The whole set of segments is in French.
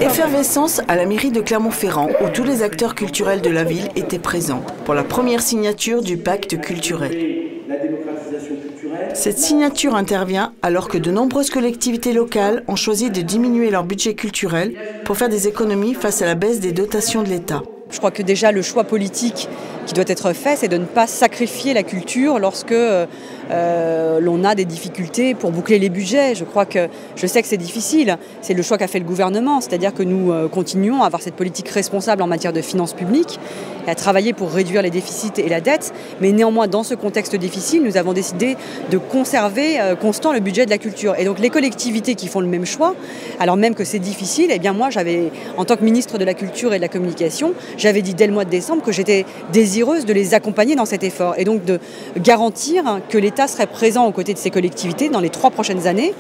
Effervescence à la mairie de Clermont-Ferrand où tous les acteurs culturels de la ville étaient présents pour la première signature du pacte culturel. Cette signature intervient alors que de nombreuses collectivités locales ont choisi de diminuer leur budget culturel pour faire des économies face à la baisse des dotations de l'État. Je crois que déjà le choix politique qui doit être fait, c'est de ne pas sacrifier la culture lorsque l'on a des difficultés pour boucler les budgets. Je sais que c'est difficile, c'est le choix qu'a fait le gouvernement, c'est-à-dire que nous continuons à avoir cette politique responsable en matière de finances publiques et à travailler pour réduire les déficits et la dette, mais néanmoins dans ce contexte difficile, nous avons décidé de conserver constant le budget de la culture. Et donc les collectivités qui font le même choix, alors même que c'est difficile, eh bien moi j'avais, en tant que ministre de la Culture et de la Communication, j'avais dit dès le mois de décembre que j'étais désireuse de les accompagner dans cet effort et donc de garantir que l'État serait présent aux côtés de ces collectivités dans les 3 prochaines années.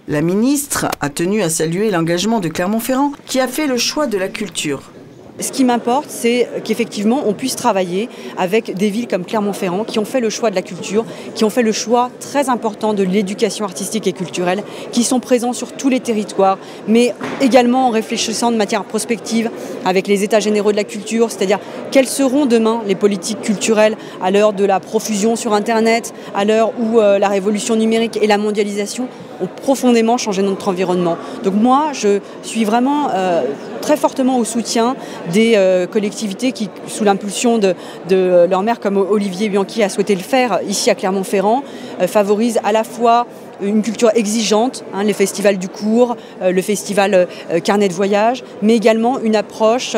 La ministre a tenu à saluer l'engagement de Clermont-Ferrand qui a fait le choix de la culture. Ce qui m'importe, c'est qu'effectivement, on puisse travailler avec des villes comme Clermont-Ferrand qui ont fait le choix de la culture, qui ont fait le choix très important de l'éducation artistique et culturelle, qui sont présents sur tous les territoires, mais également en réfléchissant de manière prospective avec les états généraux de la culture, c'est-à-dire quelles seront demain les politiques culturelles à l'heure de la profusion sur Internet, à l'heure où la révolution numérique et la mondialisation ont profondément changé notre environnement. Donc moi, je suis vraiment très fortement au soutien des collectivités qui, sous l'impulsion de leur maire comme Olivier Bianchi a souhaité le faire ici à Clermont-Ferrand, favorisent à la fois une culture exigeante, les festivals du cours, le festival Carnet de voyage, mais également une approche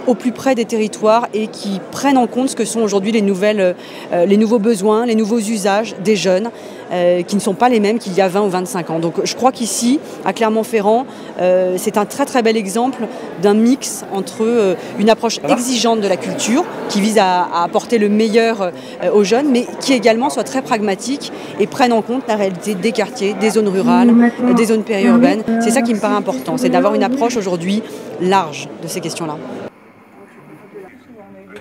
au plus près des territoires et qui prennent en compte ce que sont aujourd'hui les nouveaux besoins, les nouveaux usages des jeunes, qui ne sont pas les mêmes qu'il y a 20 ou 25 ans. Donc je crois qu'ici, à Clermont-Ferrand, c'est un très très bel exemple d'un mix entre une approche exigeante de la culture, qui vise à apporter le meilleur aux jeunes, mais qui également soit très pragmatique et prenne en compte la réalité des quartiers, des zones rurales, des zones périurbaines. C'est ça qui me paraît important, c'est d'avoir une approche aujourd'hui large de ces questions-là.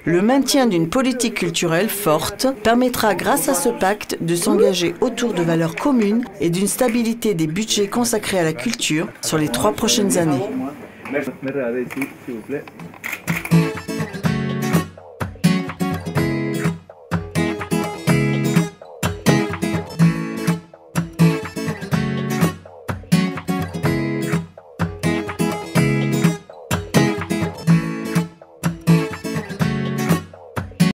Le maintien d'une politique culturelle forte permettra, grâce à ce pacte, de s'engager autour de valeurs communes et d'une stabilité des budgets consacrés à la culture sur les 3 prochaines années.